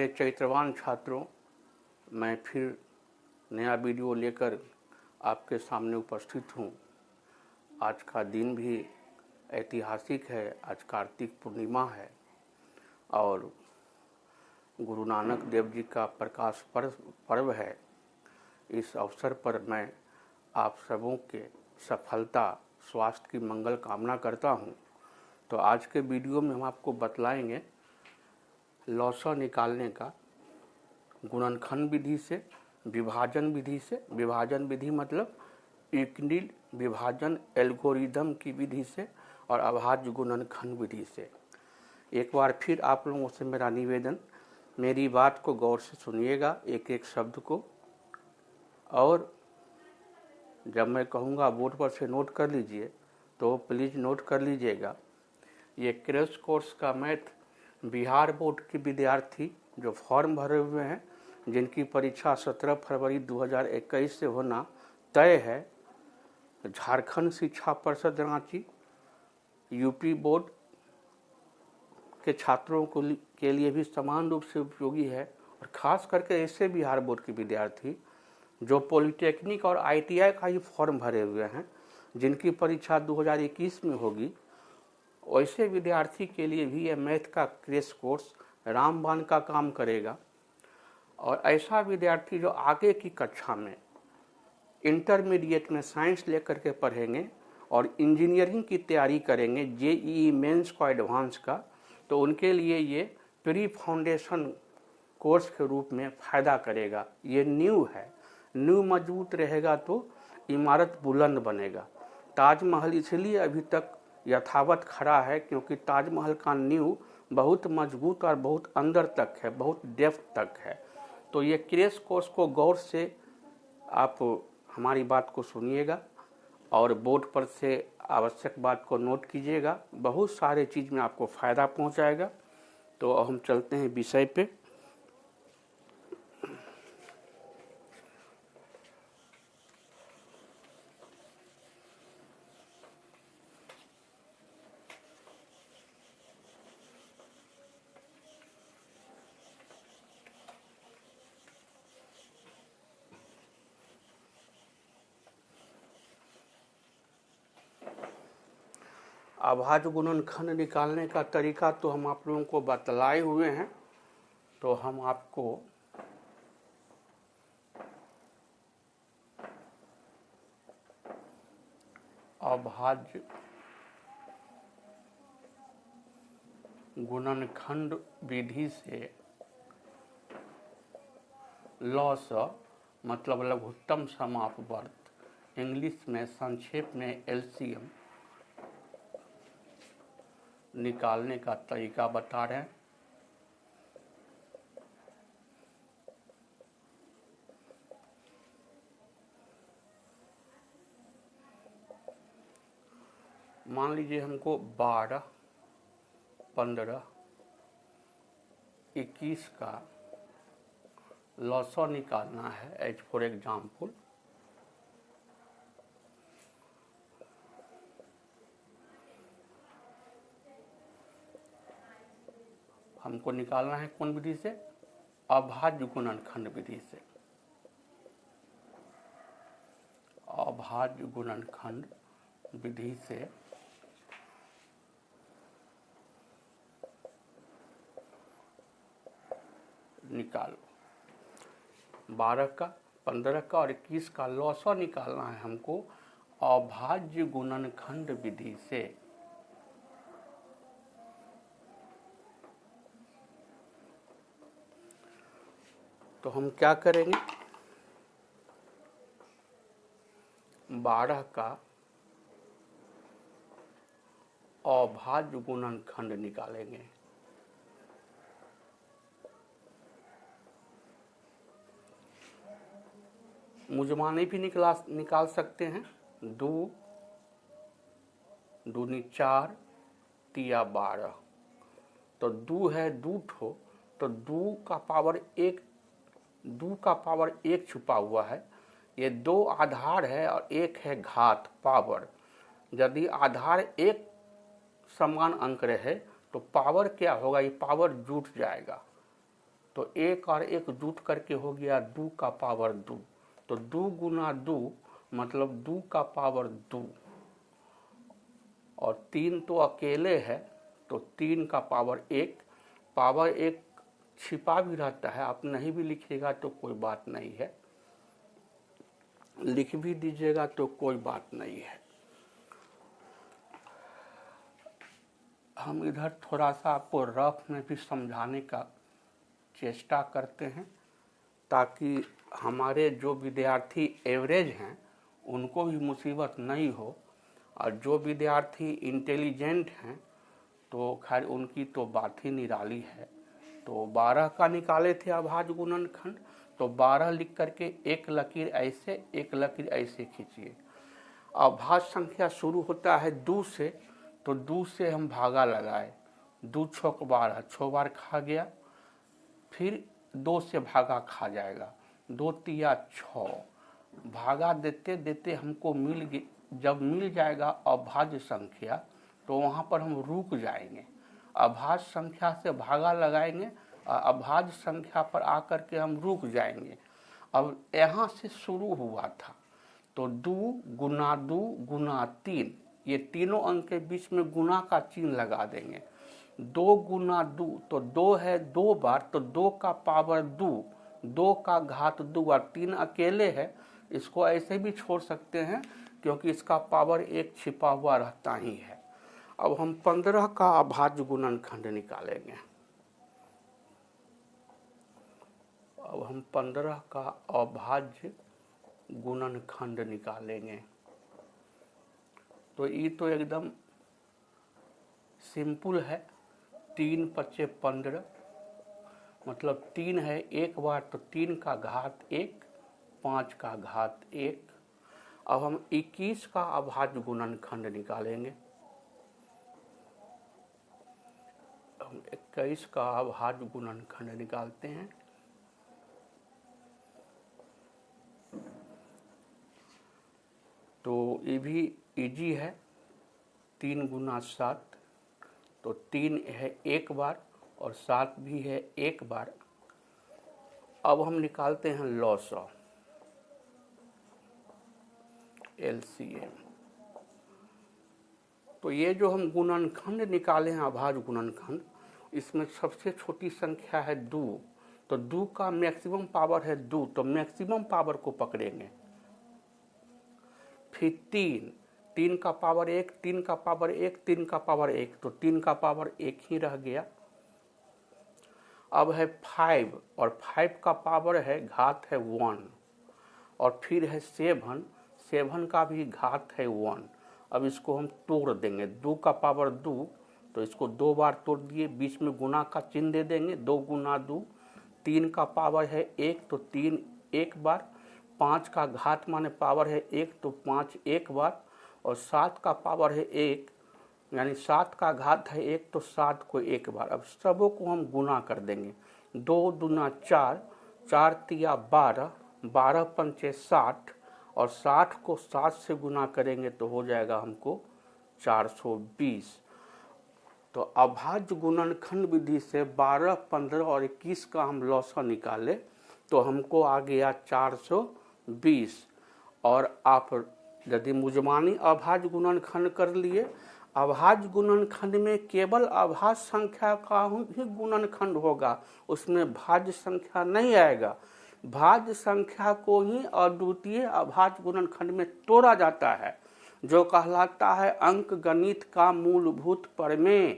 मेरे चैत्रवान छात्रों, मैं फिर नया वीडियो लेकर आपके सामने उपस्थित हूँ। आज का दिन भी ऐतिहासिक है। आज कार्तिक पूर्णिमा है और गुरु नानक देव जी का प्रकाश पर्व है। इस अवसर पर मैं आप सबों के सफलता, स्वास्थ्य की मंगल कामना करता हूँ। तो आज के वीडियो में हम आपको बतलाएंगे लौसा निकालने का गुणनखंड विधि से, विभाजन विधि से। विभाजन विधि मतलब यूक्लिड विभाजन एल्गोरिदम की विधि से और अभाज्य गुणनखंड विधि से। एक बार फिर आप लोगों से मेरा निवेदन, मेरी बात को गौर से सुनिएगा, एक एक शब्द को, और जब मैं कहूँगा बोर्ड पर से नोट कर लीजिए तो प्लीज़ नोट कर लीजिएगा। ये क्रैश कोर्स का मैथ बिहार बोर्ड के विद्यार्थी जो फॉर्म भरे हुए हैं, जिनकी परीक्षा 17 फरवरी 2021 से होना तय है, झारखंड शिक्षा परिषद रांची, यूपी बोर्ड के छात्रों के लिए भी समान रूप से उपयोगी है। और ख़ास करके ऐसे बिहार बोर्ड के विद्यार्थी जो पॉलिटेक्निक और आईटीआई का ही फॉर्म भरे हुए हैं, जिनकी परीक्षा 2021 में होगी, वैसे विद्यार्थी के लिए भी यह मैथ का क्रैश कोर्स रामबाण का काम करेगा। और ऐसा विद्यार्थी जो आगे की कक्षा में इंटरमीडिएट में साइंस लेकर के पढ़ेंगे और इंजीनियरिंग की तैयारी करेंगे, जेईई मेंस को एडवांस का, तो उनके लिए ये प्री फाउंडेशन कोर्स के रूप में फ़ायदा करेगा। ये नींव है, नींव मजबूत रहेगा तो इमारत बुलंद बनेगा। ताजमहल इसलिए अभी तक यथावत खड़ा है क्योंकि ताजमहल का नींव बहुत मजबूत और बहुत अंदर तक है, बहुत डेप्थ तक है। तो ये क्रैश कोर्स को गौर से आप हमारी बात को सुनिएगा और बोर्ड पर से आवश्यक बात को नोट कीजिएगा। बहुत सारे चीज़ में आपको फ़ायदा पहुंचाएगा। तो हम चलते हैं विषय पे। अभाज्य गुणनखंड निकालने का तरीका तो हम आप लोगों को बतलाए हुए हैं। तो हम आपको अभाज्य गुणनखंड विधि से लॉस मतलब लघुत्तम समापवर्त, इंग्लिश में संक्षेप में एलसीएम निकालने का तरीका बता रहे हैं। मान लीजिए हमको 12, 15, 21 का लॉसा निकालना है एज फॉर एग्जाम्पल। हमको निकालना है कौन विधि से? अभाज्य गुणनखंड विधि से। अभाज्य गुणनखंड विधि से निकालो। 12 का, 15 का और 21 का लॉसा निकालना है हमको अभाज्य गुणनखंड विधि से। तो हम क्या करेंगे? 12 का अभाज्य गुणनखंड निकालेंगे। मुजमाने भी निकाल सकते हैं। 2 दूनी 4 तिया 12। तो 2 है 2 ठो, तो 2 का पावर 1, 2 का पावर 1 छुपा हुआ है। ये 2 आधार है और 1 है घात, पावर। यदि आधार 1 समान अंक रहे तो पावर क्या होगा? ये पावर जुट जाएगा। तो 1 और 1 जुट करके हो गया 2 का पावर 2। तो 2 गुना 2 मतलब 2 का पावर 2, और 3 तो अकेले है तो 3 का पावर 1। पावर 1 छिपा भी रहता है, आप नहीं भी लिखिएगा तो कोई बात नहीं है, लिख भी दीजिएगा तो कोई बात नहीं है। हम इधर थोड़ा सा आपको रफ में भी समझाने का चेष्टा करते हैं, ताकि हमारे जो विद्यार्थी एवरेज हैं उनको भी मुसीबत नहीं हो, और जो विद्यार्थी इंटेलिजेंट हैं तो खैर उनकी तो बात ही निराली है। तो 12 का निकाले थे अभाज्य गुणनखंड, तो 12 लिख करके एक लकीर ऐसे एक लकीर ऐसे खींचिए। अभाज्य संख्या शुरू होता है 2 से, तो 2 से हम भागा लगाए, 2 छक 12, 6 बार खा गया, फिर 2 से भागा खा जाएगा, 2 तिया 6, भागा देते देते हमको जब मिल जाएगा अभाज्य संख्या तो वहाँ पर हम रुक जाएंगे। अभाज्य संख्या से भागा लगाएंगे, अभाज्य संख्या पर आकर के हम रुक जाएंगे। अब यहाँ से शुरू हुआ था तो 2 गुना 2 गुना 3, ये तीनों अंक के बीच में गुना का चिन्ह लगा देंगे। 2 गुना 2 तो 2 है 2 बार, तो 2 का पावर 2, 2 का घात 2, और 3 अकेले है, इसको ऐसे भी छोड़ सकते हैं क्योंकि इसका पावर 1 छिपा हुआ रहता ही है। अब हम 15 का अभाज्य गुणनखंड निकालेंगे। अब हम 15 का अभाज्य गुणनखंड निकालेंगे। तो ये तो एकदम सिंपल है, 3 पचे 15, मतलब 3 है एक बार तो 3 का घात 1, 5 का घात 1। अब हम 21 का अभाज्य गुणनखंड निकालेंगे। हम 21 का अभाज्य गुणनखंड निकालते हैं। तो ये भी इजी है, 3 गुना 7, तो 3 है एक बार और 7 भी है एक बार। अब हम निकालते हैं लॉसअ, LCM। तो ये जो हम गुणनखंड निकाले हैं अभाज्य गुणनखंड, इसमें सबसे छोटी संख्या है 2, तो 2 का मैक्सिमम पावर है 2, तो मैक्सिमम पावर को पकड़ेंगे। फिर 3 का पावर 1, 3 का पावर 1, 3 का पावर 1, तो 3 का पावर 1 ही रह गया। अब है 5, और 5 का पावर है घात है 1, और फिर है 7, 7 का भी घात है 1। अब इसको हम तोड़ देंगे, 2 का पावर 2, तो इसको 2 बार तोड़ दिए, बीच में गुना का चिन्ह दे देंगे, 2 गुना 2। 3 का पावर है 1, तो 3 एक बार, 5 का घात माने पावर है 1, तो 5 एक बार, और 7 का पावर है 1, यानी 7 का घात है 1, तो 7 को एक बार। अब सबों को हम गुना कर देंगे, 2 दूना 4, 4 तिया 12, 12 पंचे 60, और 60 को 7 से गुना करेंगे तो हो जाएगा हमको 420। तो अभाज्य गुणनखंड विधि से 12, 15 और 21 का हम लॉसअ निकाले तो हमको आ गया 420। और आप यदि मुजमानी अभाज्य गुणनखंड कर लिए, अभाज्य गुणनखंड में केवल अभाज्य संख्या का ही गुणनखंड होगा, उसमें भाज्य संख्या नहीं आएगा। भाज्य संख्या को ही अद्वितीय अभाज्य गुणनखंड में तोड़ा जाता है, जो कहलाता है अंक गणित का मूलभूत प्रमेय,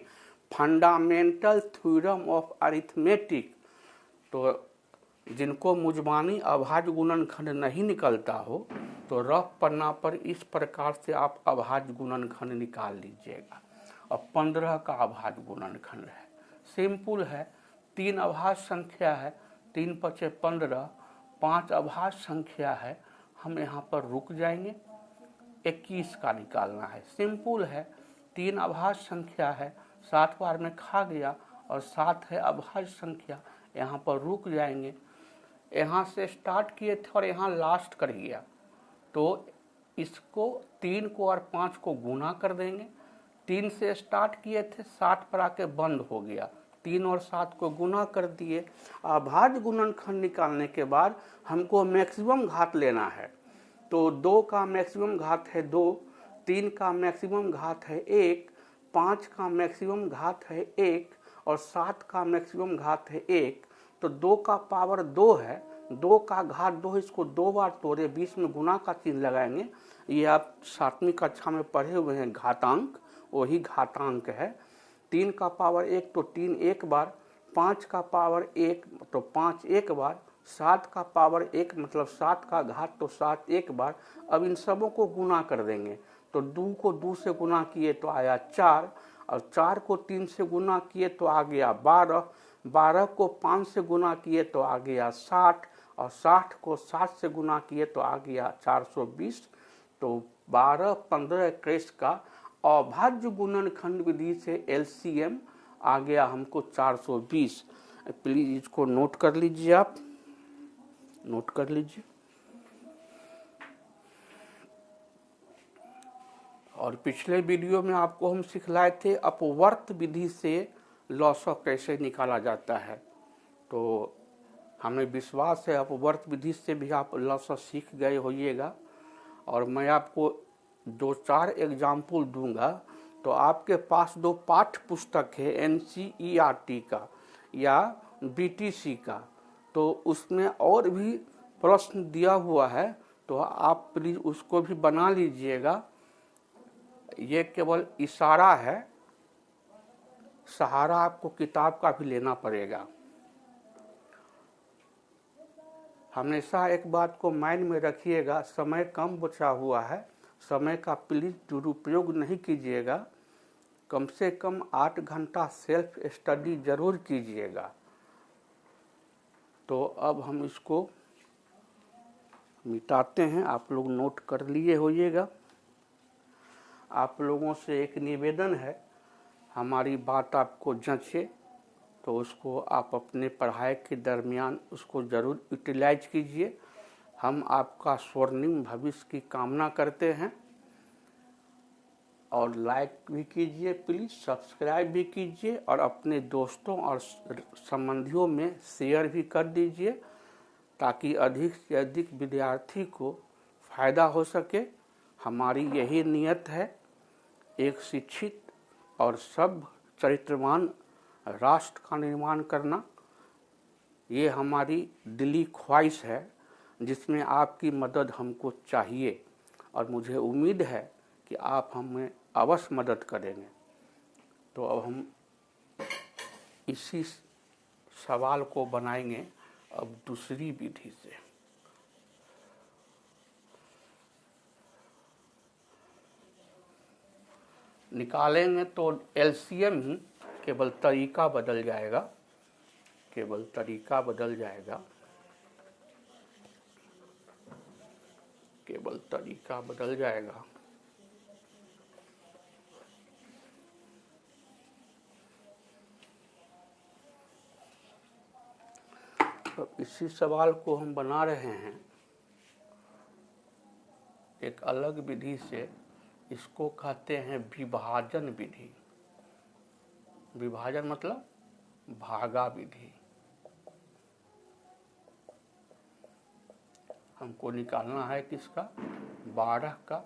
फंडामेंटल थ्योरम ऑफ अरिथमेटिक। तो जिनको मुजमानी अभाज्य गुणनखंड नहीं निकलता हो तो रफ पन्ना पर इस प्रकार से आप अभाज्य गुणनखंड निकाल लीजिएगा। अब 15 का अभाज्य गुणनखंड है, सिंपल है, 3 अभाज्य संख्या है, 3 पचे 15, 5 अभाज्य संख्या है, हम यहाँ पर रुक जाएंगे। 21 का निकालना है, सिंपल है, 3 अभाज्य संख्या है, 7 बार में खा गया, और 7 है अभाज्य संख्या, यहाँ पर रुक जाएंगे। यहाँ से स्टार्ट किए थे और यहाँ लास्ट कर गया, तो इसको 3 को और 5 को गुना कर देंगे। 3 से स्टार्ट किए थे, 60 पर आके बंद हो गया, 3 और 7 को गुना कर दिए। अभाज्य गुणनखंड निकालने के बाद हमको मैक्सिमम घात लेना है। तो 2 का मैक्सिमम घात है 2, 3 का मैक्सिमम घात है 1, 5 का मैक्सिमम घात है 1 और 7 का मैक्सिमम घात है 1। तो 2 का पावर 2 है, 2 का घात 2, इसको 2 बार तोड़े, बीच में गुना का चिन्ह लगाएंगे। ये आप 7वीं कक्षा में पढ़े हुए हैं, घातांक, वही घातांक है। 3 का पावर 1 तो 3 एक बार, 5 का पावर 1 तो 5 एक बार, 7 का पावर 1 मतलब 7 का घात तो 7 एक बार। अब इन सबों को गुना कर देंगे। तो 2 को 2 से गुना किए तो आया 4, और 4 को 3 से गुना किए तो आ गया 12, 12 को 5 से गुना किए तो आ गया 60, और 60 को 7 से गुना किए तो आ गया 420। तो 12, 15, 21 का अभाज्य गुणनखंड विधि से एलसीएम आ गया हमको 420। प्लीज इसको नोट कर लीजिए, आप नोट कर लीजिए। और पिछले वीडियो में आपको हम सिखलाए थे अपवर्त विधि से लॉसव कैसे निकाला जाता है। तो हमें विश्वास है अपवर्त विधि से भी आप लॉसव सीख गए होइएगा। और मैं आपको 2-4 एग्जाम्पल दूंगा। तो आपके पास 2 पाठ्य पुस्तक है एनसीईआरटी का या बीटीसी का, तो उसमें और भी प्रश्न दिया हुआ है, तो आप प्लीज उसको भी बना लीजिएगा। ये केवल इशारा है, सहारा आपको किताब का भी लेना पड़ेगा। हमेशा एक बात को माइंड में रखिएगा, समय कम बचा हुआ है, समय का प्लीज दुरुपयोग नहीं कीजिएगा। कम से कम 8 घंटा सेल्फ स्टडी जरूर कीजिएगा। तो अब हम इसको मिटाते हैं, आप लोग नोट कर लिए होइएगा। आप लोगों से एक निवेदन है, हमारी बात आपको जंचे तो उसको आप अपने पढ़ाई के दरमियान उसको ज़रूर यूटिलाइज कीजिए। हम आपका स्वर्णिम भविष्य की कामना करते हैं। और लाइक भी कीजिए, प्लीज़ सब्सक्राइब भी कीजिए, और अपने दोस्तों और संबंधियों में शेयर भी कर दीजिए, ताकि अधिक से अधिक विद्यार्थी को फ़ायदा हो सके। हमारी यही नियत है, एक शिक्षित और सभ्य चरित्रवान राष्ट्र का निर्माण करना। ये हमारी दिली ख्वाहिश है, जिसमें आपकी मदद हमको चाहिए, और मुझे उम्मीद है कि आप हमें अवश्य मदद करेंगे। तो अब हम इसी सवाल को बनाएंगे अब दूसरी विधि से। निकालेंगे तो एलसीएम ही, केवल तरीका बदल जाएगा, केवल तरीका बदल जाएगा, केवल तरीका बदल जाएगा। तो इसी सवाल को हम बना रहे हैं एक अलग विधि से। इसको कहते हैं विभाजन विधि। विभाजन मतलब भागा विधि। हमको निकालना है किसका, 12 का,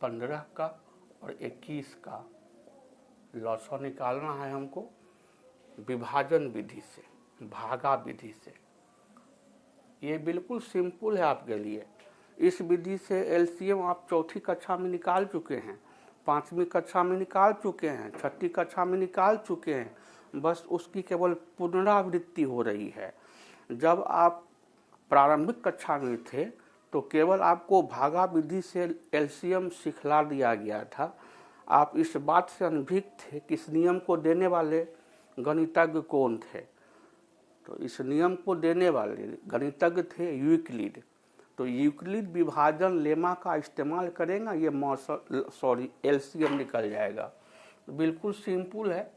15 का और 21 का लॉसव निकालना है हमको विभाजन विधि से, भागा विधि से। ये बिल्कुल सिंपल है आपके लिए। इस विधि से एलसीएम आप 4ठी कक्षा में निकाल चुके हैं, 5वीं कक्षा में निकाल चुके हैं, 6ठी कक्षा में निकाल चुके हैं। बस उसकी केवल पुनरावृत्ति हो रही है। जब आप प्रारंभिक कक्षा में थे तो केवल आपको भागा विधि से एलसीएम सिखला दिया गया था। आप इस बात से अनभिज्ञ थे कि इस नियम को देने वाले गणितज्ञ कौन थे। तो इस नियम को देने वाले गणितज्ञ थे यूक्लिड। तो यूक्लिड विभाजन लेमा का इस्तेमाल करेगा, ये एलसीएम निकल जाएगा। तो बिल्कुल सिंपल है।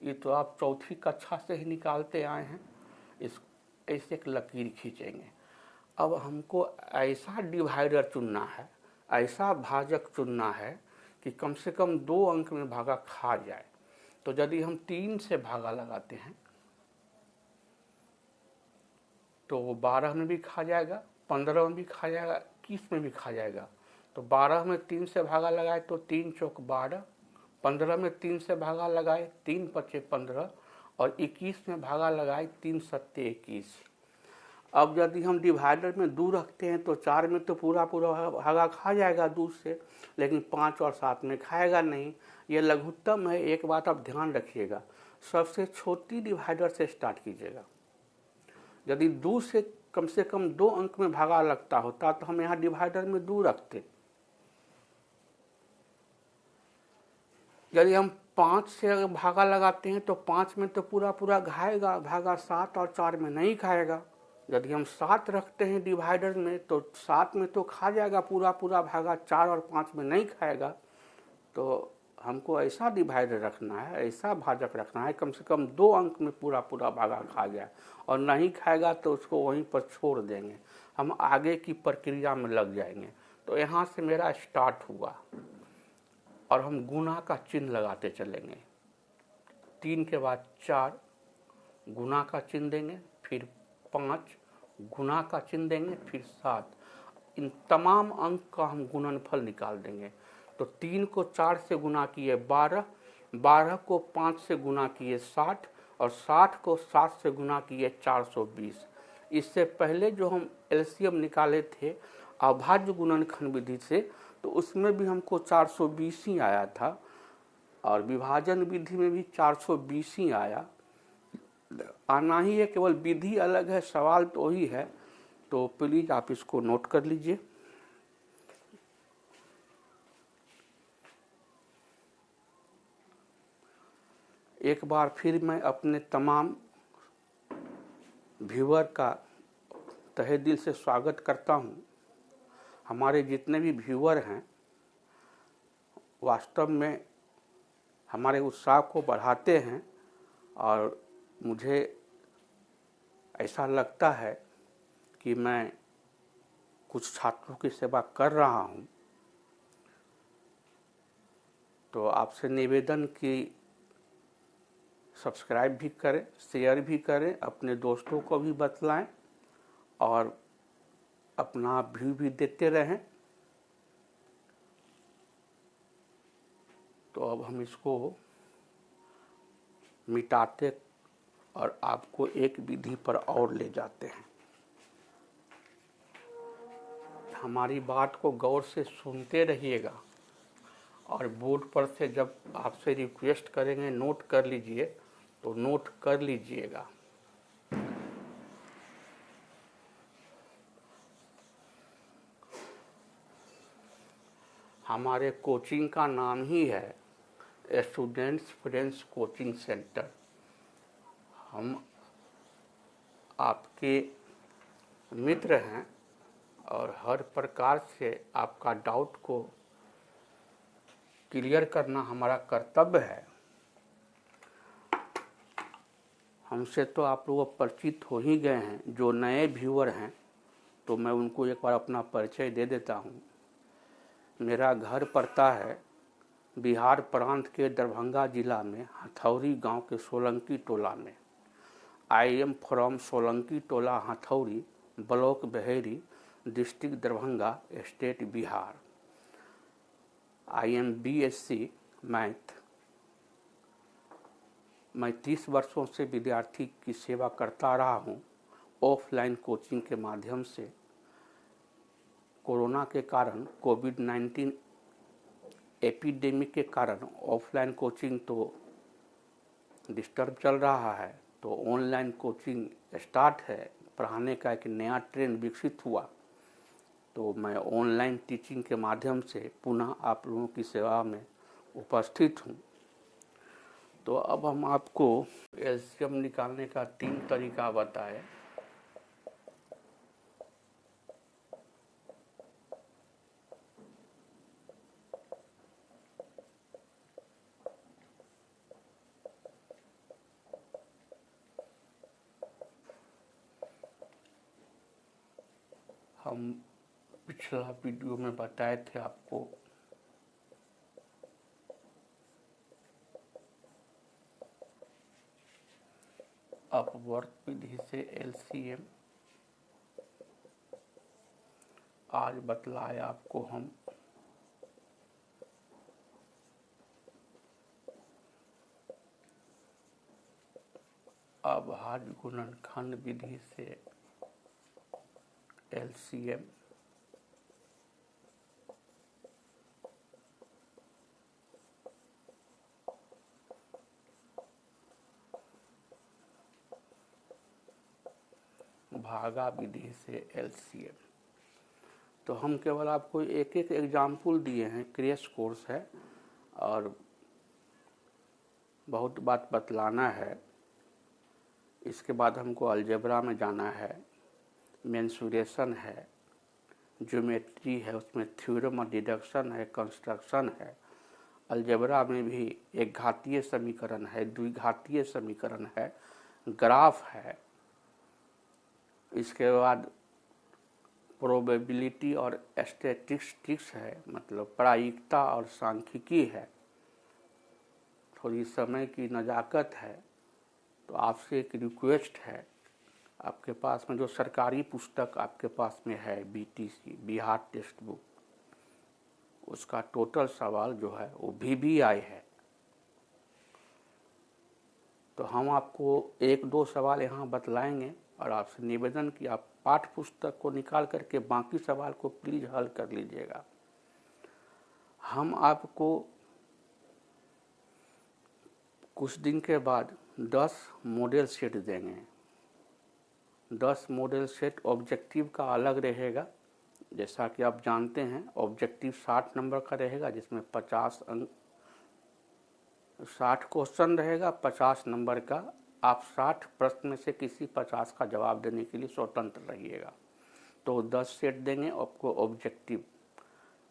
ये तो आप 4ठी कक्षा से ही निकालते आए हैं। इस ऐसे एक लकीर खींचेंगे। अब हमको ऐसा डिवाइडर चुनना है, ऐसा भाजक चुनना है कि कम से कम 2 अंक में भागा खा जाए। तो यदि हम 3 से भागा लगाते हैं तो वो 12 में भी खा जाएगा, 15 में भी खा जाएगा, 21 में भी खा जाएगा। तो 12 में 3 से भागा लगाए तो 3 चौक 12, 15 में 3 से भागा लगाए 3 पचे 15 और 21 में भागा लगाए 3 सत्ते 21। अब यदि हम डिवाइडर में 2 रखते हैं तो 4 में तो पूरा पूरा भागा खा जाएगा 2 से, लेकिन 5 और 7 में खाएगा नहीं। ये लघुत्तम है। एक बात आप ध्यान रखिएगा, सबसे छोटी डिवाइडर से स्टार्ट कीजिएगा। यदि 2 से कम 2 अंक में भागा लगता होता तो हम यहाँ डिवाइडर में 2 रखते। यदि हम 5 से अगर भागा लगाते हैं तो 5 में तो पूरा पूरा खाएगा भागा, 7 और 4 में नहीं खाएगा। यदि हम 7 रखते हैं डिवाइडर में तो 7 में तो खा जाएगा पूरा पूरा भागा, 4 और 5 में नहीं खाएगा। तो हमको ऐसा डिवाइडर रखना है, ऐसा भाजक रखना है कम से कम 2 अंक में पूरा पूरा भागा खा जाए, और नहीं खाएगा तो उसको वहीं पर छोड़ देंगे, हम आगे की प्रक्रिया में लग जाएंगे। तो यहाँ से मेरा स्टार्ट हुआ और हम गुना का चिन्ह लगाते चलेंगे। 3 के बाद 4 गुना का चिन्ह देंगे, फिर 5 गुना का चिन्ह देंगे, फिर 7। इन तमाम अंक का हम गुणनफल निकाल देंगे। तो 3 को 4 से गुना किए 12, 12 को 5 से गुना किए 60 और 60 को 7 से गुना किए 420। इससे पहले जो हम एलसीएम निकाले थे अभाज्य गुणनखंड विधि से, तो उसमें भी हमको 420 ही आया था और विभाजन विधि में भी 420 ही आया। आना ही है, केवल विधि अलग है, सवाल तो वही है। तो प्लीज आप इसको नोट कर लीजिए। एक बार फिर मैं अपने तमाम व्यूअर का तहे दिल से स्वागत करता हूं। हमारे जितने भी व्यूअर हैं वास्तव में हमारे उत्साह को बढ़ाते हैं और मुझे ऐसा लगता है कि मैं कुछ छात्रों की सेवा कर रहा हूं। तो आपसे निवेदन कि सब्सक्राइब भी करें, शेयर भी करें, अपने दोस्तों को भी बतलाएं और अपना व्यू भी देते रहें। तो अब हम इसको मिटाते और आपको एक विधि पर और ले जाते हैं। हमारी बात को गौर से सुनते रहिएगा और बोर्ड पर से जब आपसे रिक्वेस्ट करेंगे नोट कर लीजिए तो नोट कर लीजिएगा। हमारे कोचिंग का नाम ही है स्टूडेंट्स फ्रेंड्स कोचिंग सेंटर। हम आपके मित्र हैं और हर प्रकार से आपका डाउट को क्लियर करना हमारा कर्तव्य है। हमसे तो आप लोग परिचित हो ही गए हैं। जो नए व्यूअर हैं तो मैं उनको एक बार अपना परिचय दे देता हूँ। मेरा घर पड़ता है बिहार प्रांत के दरभंगा जिला में हथौड़ी गांव के सोलंकी टोला में। आई एम फ्रॉम सोलंकी टोला हथौड़ी, block Baheri, district Darbhanga, state Bihar. I am BSc math. मैं 30 वर्षों से विद्यार्थी की सेवा करता रहा हूँ ऑफलाइन कोचिंग के माध्यम से। कोरोना के कारण कोविड-19 एपिडेमिक के कारण ऑफलाइन कोचिंग तो डिस्टर्ब चल रहा है, तो ऑनलाइन कोचिंग स्टार्ट है। पढ़ाने का एक नया ट्रेंड विकसित हुआ, तो मैं ऑनलाइन टीचिंग के माध्यम से पुनः आप लोगों की सेवा में उपस्थित हूँ। तो अब हम आपको एलसीएम निकालने का 3 तरीका बताए। हम पिछला वीडियो में बताए थे आपको अपवर्क विधि से एलसीएम आज बतलाए आपको हम अभाज्य गुणनखंड विधि से एलसीएम भागा विधि से एलसीएम। तो हम केवल आपको एक एक एग्जाम्पल दिए हैं, क्रैश कोर्स है और बहुत बात बतलाना है। इसके बाद हमको अलजेब्रा में जाना है, मेंसुरेशन है, ज्योमेट्री है, उसमें थ्योरम और डिडक्शन है, कंस्ट्रक्शन है। अलजेब्रा में भी एक घातीय समीकरण है, द्विघातीय समीकरण है, ग्राफ है। इसके बाद प्रोबेबिलिटी और स्टैटिस्टिक्स है, मतलब प्रायिकता और सांख्यिकी है। थोड़ी समय की नज़ाकत है, तो आपसे एक रिक्वेस्ट है, आपके पास में जो सरकारी पुस्तक आपके पास में है बीटीसी बिहार टेक्स्ट बुक, उसका टोटल सवाल जो है वो VBI है। तो हम आपको एक दो सवाल यहाँ बतलाएंगे और आपसे निवेदन कि आप पाठ्य पुस्तक को निकाल करके बाकी सवाल को प्लीज़ हल कर लीजिएगा। हम आपको कुछ दिन के बाद 10 मॉडल सेट देंगे। 10 मॉडल सेट ऑब्जेक्टिव का अलग रहेगा। जैसा कि आप जानते हैं, ऑब्जेक्टिव 60 नंबर का रहेगा, जिसमें 50 अंक 60 क्वेश्चन रहेगा, 50 नंबर का। आप 60 प्रश्न में से किसी 50 का जवाब देने के लिए स्वतंत्र रहिएगा। तो 10 सेट देंगे आपको ऑब्जेक्टिव।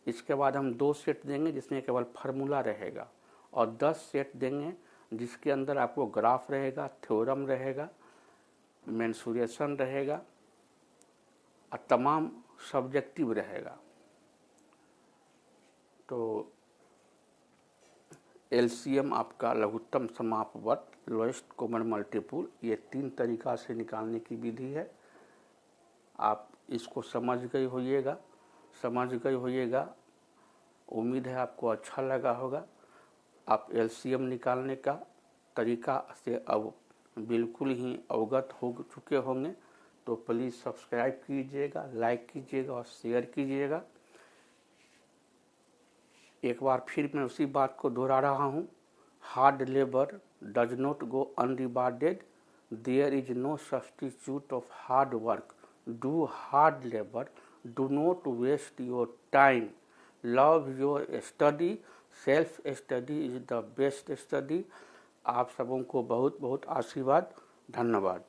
इसके बाद हम 2 सेट देंगे जिसमें केवल फार्मूला रहेगा, और 10 सेट देंगे जिसके अंदर आपको ग्राफ रहेगा, थ्योरम रहेगा, मेंसुरेशन रहेगा और तमाम सब्जेक्टिव रहेगा। तो एलसीएम आपका लघुत्तम समापवर्त, लोएस्ट कॉमन मल्टीपुल, ये 3 तरीका से निकालने की विधि है। आप इसको समझ गए होइएगा। उम्मीद है आपको अच्छा लगा होगा। आप एलसीएम निकालने का तरीका से अब बिल्कुल ही अवगत हो चुके होंगे। तो प्लीज़ सब्सक्राइब कीजिएगा, लाइक कीजिएगा और शेयर कीजिएगा। एक बार फिर मैं उसी बात को दोहरा रहा हूँ, hard labour does not go unrewarded, there is no substitute of hard work, do hard labour, do not waste your time, love your study, self study is the best study. आप सबों को बहुत बहुत आशीर्वाद। धन्यवाद।